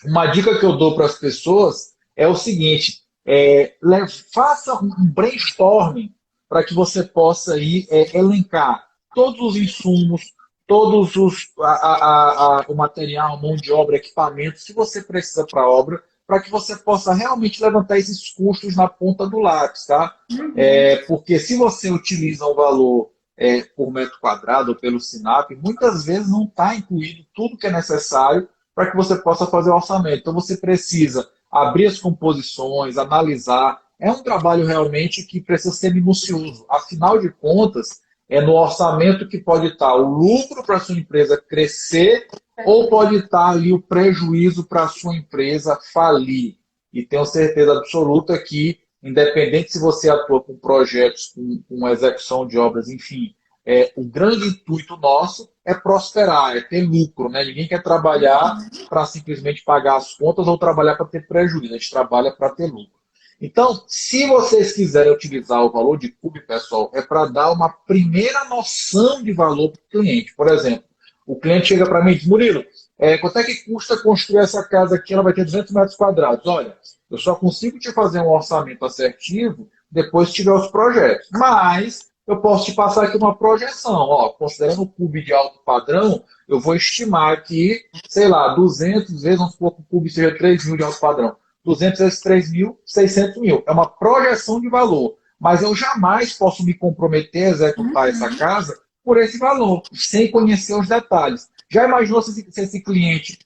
uma dica que eu dou para as pessoas é o seguinte, faça um brainstorming para que você possa aí, elencar todos os insumos, todos o material, mão de obra, equipamentos que você precisa para a obra, para que você possa realmente levantar esses custos na ponta do lápis, tá? Porque se você utiliza um valor por metro quadrado ou pelo SINAP, muitas vezes não está incluído tudo que é necessário para que você possa fazer o orçamento. Então você precisa abrir as composições, analisar. É um trabalho realmente que precisa ser minucioso. Afinal de contas, é no orçamento que pode estar o lucro para a sua empresa crescer ou pode estar ali o prejuízo para a sua empresa falir. E tenho certeza absoluta que, independente se você atua com projetos, com execução de obras, enfim, o grande intuito nosso é prosperar, é ter lucro, né? Ninguém quer trabalhar para simplesmente pagar as contas ou trabalhar para ter prejuízo. A gente trabalha para ter lucro. Então, se vocês quiserem utilizar o valor de CUB, pessoal, é para dar uma primeira noção de valor para o cliente. Por exemplo, o cliente chega para mim e diz, Murilo, quanto é que custa construir essa casa aqui? Ela vai ter 200 metros quadrados. Olha, eu só consigo te fazer um orçamento assertivo depois que tiver os projetos. Mas eu posso te passar aqui uma projeção. Ó, considerando o CUB de alto padrão, eu vou estimar aqui, sei lá, 200 vezes, vamos supor que o CUB seja 3 mil de alto padrão. 200 vezes 3 mil, 600 mil. É uma projeção de valor. Mas eu jamais posso me comprometer a executar essa casa por esse valor, sem conhecer os detalhes. Já imaginou se esse cliente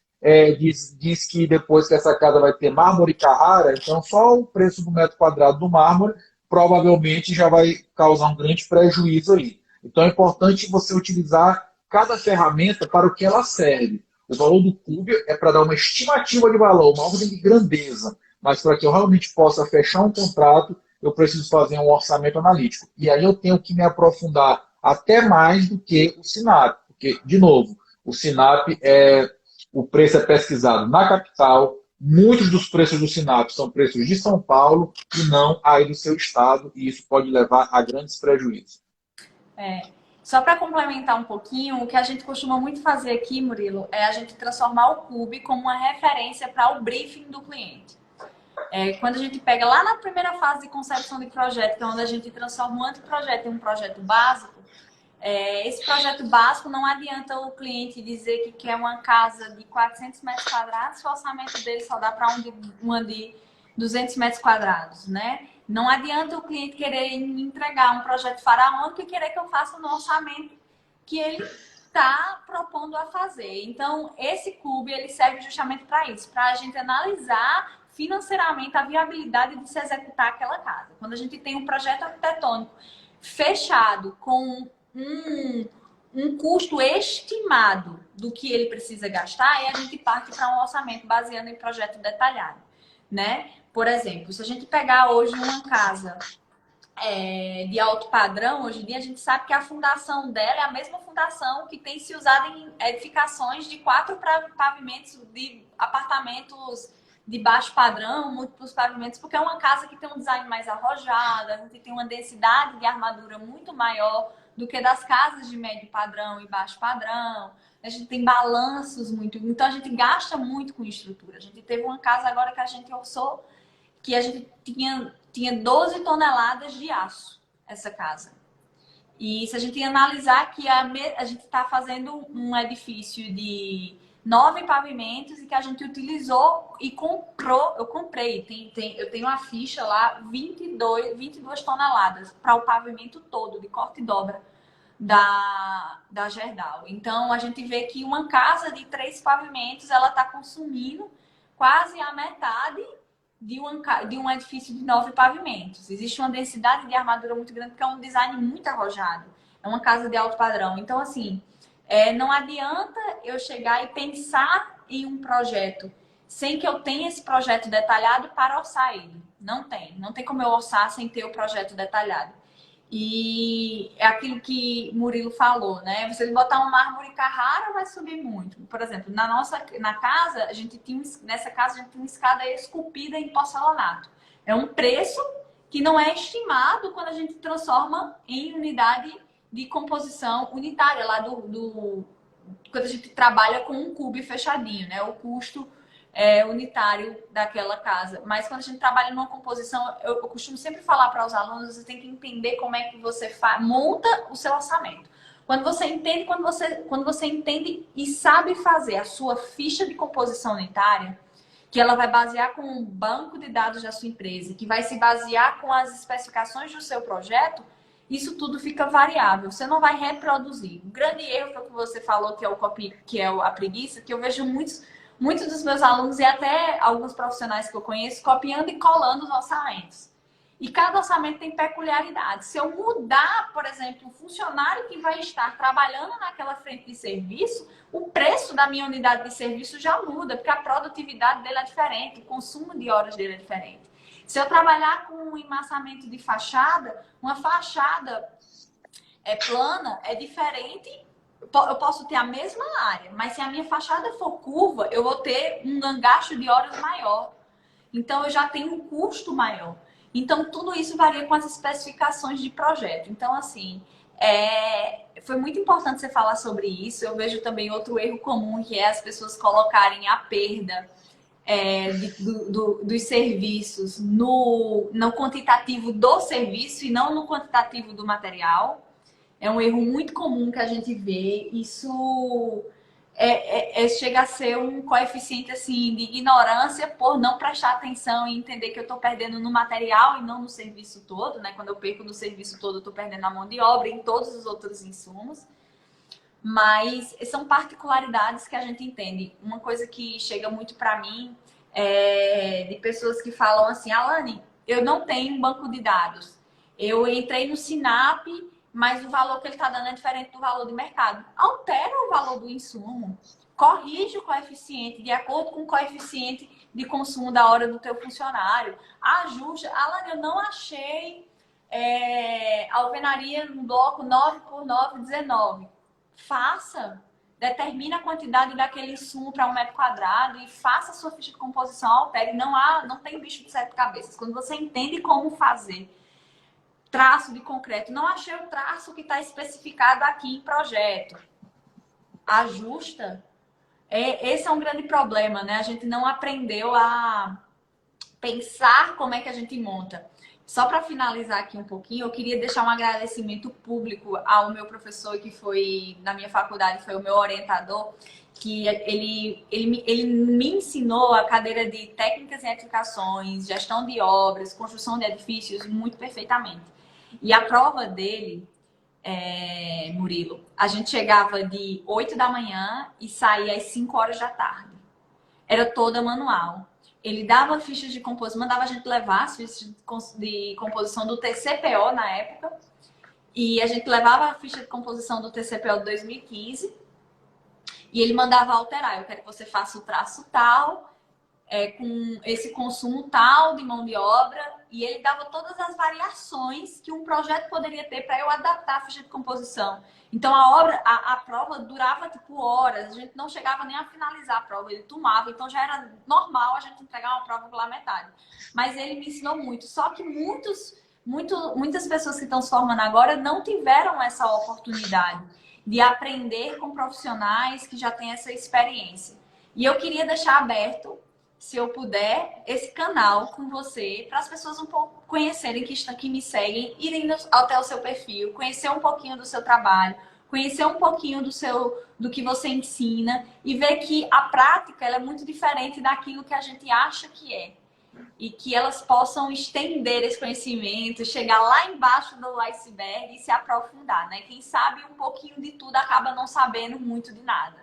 diz que depois que essa casa vai ter mármore e Carrara, então só o preço do metro quadrado do mármore provavelmente já vai causar um grande prejuízo aí. Então é importante você utilizar cada ferramenta para o que ela serve. O valor do CUB é para dar uma estimativa de valor, uma ordem de grandeza. Mas para que eu realmente possa fechar um contrato, eu preciso fazer um orçamento analítico. E aí eu tenho que me aprofundar até mais do que o Sinap, porque, de novo, o Sinap o preço é pesquisado na capital, muitos dos preços do Sinap são preços de São Paulo e não aí do seu estado, e isso pode levar a grandes prejuízos. Só para complementar um pouquinho, o que a gente costuma muito fazer aqui, Murilo, é a gente transformar o CUB como uma referência para o briefing do cliente. Quando a gente pega lá na primeira fase de concepção de projeto, que é onde a gente transforma um anteprojeto em um projeto básico, esse projeto básico não adianta o cliente dizer que quer uma casa de 400 metros quadrados se o orçamento dele só dá para uma de 200 metros quadrados, né? Não adianta o cliente querer entregar um projeto faraônico e querer que eu faça no orçamento que ele está propondo a fazer. Então, esse CUB, ele serve justamente para isso, para a gente analisar financeiramente a viabilidade de se executar aquela casa. Quando a gente tem um projeto arquitetônico fechado com um custo estimado do que ele precisa gastar, e a gente parte para um orçamento baseado em projeto detalhado, né? Por exemplo, se a gente pegar hoje uma casa de alto padrão, hoje em dia a gente sabe que a fundação dela é a mesma fundação que tem se usado em edificações de 4 pavimentos de apartamentos de baixo padrão, múltiplos pavimentos, porque é uma casa que tem um design mais arrojado, que tem uma densidade de armadura muito maior do que das casas de médio padrão e baixo padrão. A gente tem balanços muito... Então, a gente gasta muito com estrutura. A gente teve uma casa agora que a gente orçou, que a gente tinha 12 toneladas de aço, essa casa. E se a gente analisar que a gente está fazendo um edifício de 9 pavimentos e que a gente utilizou e comprou, eu comprei, eu tenho uma ficha lá, 22 toneladas para o pavimento todo, de corte e dobra da Gerdau. Então, a gente vê que uma casa de 3 pavimentos, ela está consumindo quase a metade de um edifício de 9 pavimentos. Existe uma densidade de armadura muito grande, porque é um design muito arrojado. É uma casa de alto padrão. Então, assim, não adianta eu chegar e pensar em um projeto sem que eu tenha esse projeto detalhado para orçar ele. Não tem. Não tem como eu orçar sem ter o projeto detalhado. E é aquilo que Murilo falou, né? Você botar um mármore Carrara vai subir muito. Por exemplo, na casa, nessa casa a gente tem uma escada esculpida em porcelanato. É um preço que não é estimado quando a gente transforma em unidade de composição unitária, lá quando a gente trabalha com um CUB fechadinho, né? O custo unitário daquela casa. Mas quando a gente trabalha numa composição, eu costumo sempre falar para os alunos, você tem que entender como é que você monta o seu orçamento. Quando você entende e sabe fazer a sua ficha de composição unitária, que ela vai basear com um banco de dados da sua empresa, que vai se basear com as especificações do seu projeto, isso tudo fica variável. Você não vai reproduzir. O grande erro foi o que você falou, que é a preguiça, que eu vejo muitos dos meus alunos e até alguns profissionais que eu conheço copiando e colando os orçamentos. E cada orçamento tem peculiaridades. Se eu mudar, por exemplo, o funcionário que vai estar trabalhando naquela frente de serviço, o preço da minha unidade de serviço já muda, porque a produtividade dele é diferente, o consumo de horas dele é diferente. Se eu trabalhar com um emmassamento de fachada, uma fachada plana é diferente. Eu posso ter a mesma área, mas se a minha fachada for curva, eu vou ter um gasto de horas maior. Então, eu já tenho um custo maior. Então, tudo isso varia com as especificações de projeto. Então, assim, foi muito importante você falar sobre isso. Eu vejo também outro erro comum, que é as pessoas colocarem a perda dos serviços no quantitativo do serviço e não no quantitativo do material. É um erro muito comum que a gente vê. Isso chega a ser um coeficiente assim, de ignorância por não prestar atenção e entender que eu estou perdendo no material e não no serviço todo, né? Quando eu perco no serviço todo, eu estou perdendo a mão de obra e em todos os outros insumos. Mas são particularidades que a gente entende. Uma coisa que chega muito para mim de pessoas que falam assim: Alane, eu não tenho um banco de dados. Eu entrei no Sinap, mas o valor que ele está dando é diferente do valor de mercado. Altera o valor do insumo, corrige o coeficiente de acordo com o coeficiente de consumo da hora do teu funcionário, ajusta. Alane, eu não achei alvenaria no bloco 9 por 9, 19. Faça, determine a quantidade daquele insumo para 1 metro quadrado e faça a sua ficha de composição, altere. Não tem bicho de 7 cabeças. Quando você entende como fazer traço de concreto, não achei o traço que está especificado aqui em projeto, ajusta. Esse é um grande problema, né? A gente não aprendeu a pensar como é que a gente monta. Só para finalizar aqui um pouquinho, eu queria deixar um agradecimento público ao meu professor, que foi na minha faculdade, foi o meu orientador, que ele me ensinou a cadeira de técnicas e edificações, gestão de obras, construção de edifícios, muito perfeitamente. E a prova dele, Murilo, a gente chegava de 8 da manhã e saía às 5 horas da tarde. Era toda manual. Ele dava fichas de composição, mandava a gente levar as fichas de composição do TCPO na época. E a gente levava a ficha de composição do TCPO de 2015. E ele mandava alterar. Eu quero que você faça o traço tal, com esse consumo tal de mão de obra. E ele dava todas as variações que um projeto poderia ter para eu adaptar a ficha de composição. Então a prova durava tipo horas, a gente não chegava nem a finalizar a prova, ele tomava, então já era normal a gente entregar uma prova pela metade. Mas ele me ensinou muito, só que muitas pessoas que estão se formando agora não tiveram essa oportunidade de aprender com profissionais que já têm essa experiência. E eu queria deixar aberto, se eu puder, esse canal com você, para as pessoas um pouco conhecerem que me seguem, irem até o seu perfil, conhecer um pouquinho do seu trabalho, conhecer um pouquinho do que você ensina e ver que a prática ela é muito diferente daquilo que a gente acha que é. E que elas possam estender esse conhecimento, chegar lá embaixo do iceberg e se aprofundar, né? Quem sabe um pouquinho de tudo acaba não sabendo muito de nada.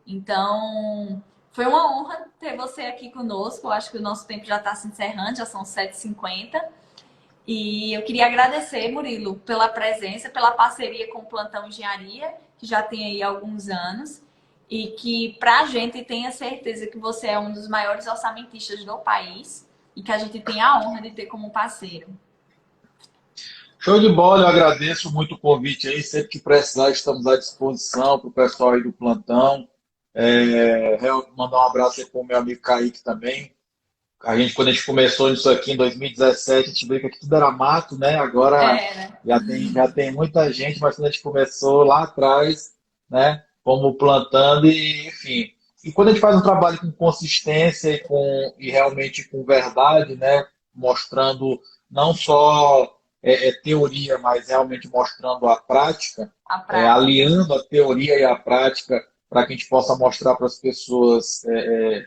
Então, foi uma honra ter você aqui conosco. Eu acho que o nosso tempo já está se encerrando, já são 7h50. E eu queria agradecer, Murilo, pela presença, pela parceria com o Plantão Engenharia, que já tem aí alguns anos. E que, para a gente, tenha certeza que você é um dos maiores orçamentistas do país e que a gente tem a honra de ter como parceiro. Show de bola, eu agradeço muito o convite aí. Sempre que precisar, estamos à disposição para o pessoal aí do plantão. Mandar um abraço aí para o meu amigo Kaique também. Quando a gente começou nisso aqui em 2017, a gente veio que aqui tudo era mato, né? Agora Né? já tem muita gente, mas quando a gente começou lá atrás, né? Fomos plantando e, enfim. E quando a gente faz um trabalho com consistência e realmente com verdade, né? Mostrando não só teoria, mas realmente mostrando a prática, aliando a teoria e a prática para que a gente possa mostrar para as pessoas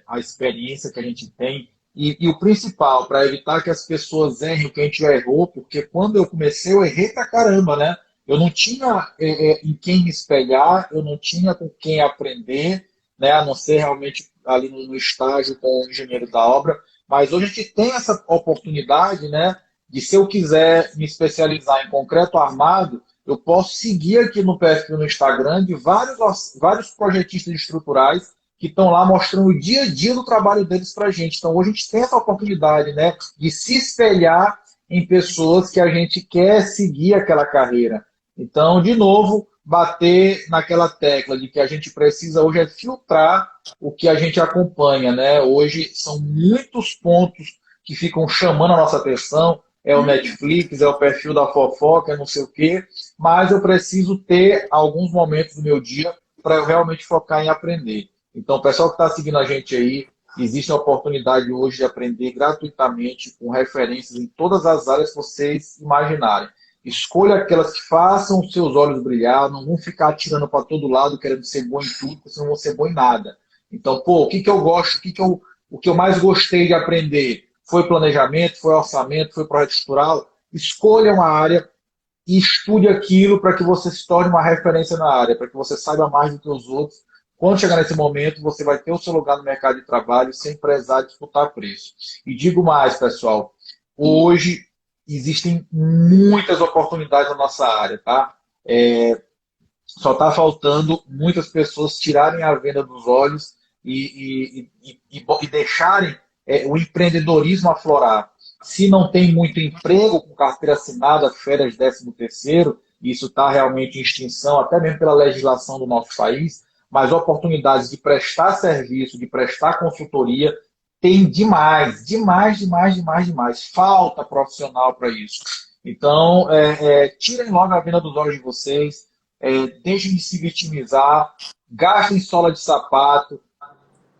a experiência que a gente tem. E o principal, para evitar que as pessoas errem o que a gente já errou, porque quando eu comecei, eu errei pra caramba, né? Eu não tinha em quem me espelhar, eu não tinha com quem aprender, né? A não ser realmente ali no estágio com o engenheiro da obra. Mas hoje a gente tem essa oportunidade, né? De se eu quiser me especializar em concreto armado, eu posso seguir aqui no perfil no Instagram de vários projetistas estruturais que estão lá mostrando o dia a dia do trabalho deles para a gente. Então, hoje a gente tem essa oportunidade, né, de se espelhar em pessoas que a gente quer seguir aquela carreira. Então, de novo, bater naquela tecla de que a gente precisa hoje é filtrar o que a gente acompanha, né? Hoje são muitos pontos que ficam chamando a nossa atenção, é o Netflix, é o perfil da fofoca, é não sei o quê, mas eu preciso ter alguns momentos do meu dia para eu realmente focar em aprender. Então, o pessoal que está seguindo a gente aí, existe a oportunidade hoje de aprender gratuitamente com referências em todas as áreas que vocês imaginarem. Escolha aquelas que façam os seus olhos brilhar, não vão ficar atirando para todo lado querendo ser bom em tudo, porque senão não vão ser bom em nada. Então, o que eu gosto, o que eu mais gostei de aprender? Foi planejamento, foi orçamento, foi projeto estrutural? Escolha uma área e estude aquilo para que você se torne uma referência na área, para que você saiba mais do que os outros. Quando chegar nesse momento, você vai ter o seu lugar no mercado de trabalho sem precisar disputar preço. E digo mais, pessoal, hoje existem muitas oportunidades na nossa área, tá? Só está faltando muitas pessoas tirarem a venda dos olhos e deixarem o empreendedorismo aflorar. Se não tem muito emprego com carteira assinada, férias 13º, isso está realmente em extinção, até mesmo pela legislação do nosso país, mas oportunidades de prestar serviço, de prestar consultoria, tem demais, demais, demais, demais, demais. Falta profissional para isso. Então, tirem logo a venda dos olhos de vocês, deixem de se vitimizar, gastem sola de sapato,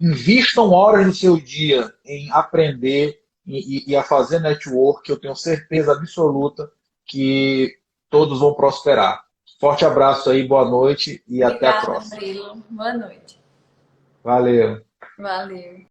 invistam horas do seu dia em aprender e a fazer network, eu tenho certeza absoluta que todos vão prosperar. Forte abraço aí, boa noite e até a Obrigada, próxima. Murilo. Boa noite. Valeu. Valeu.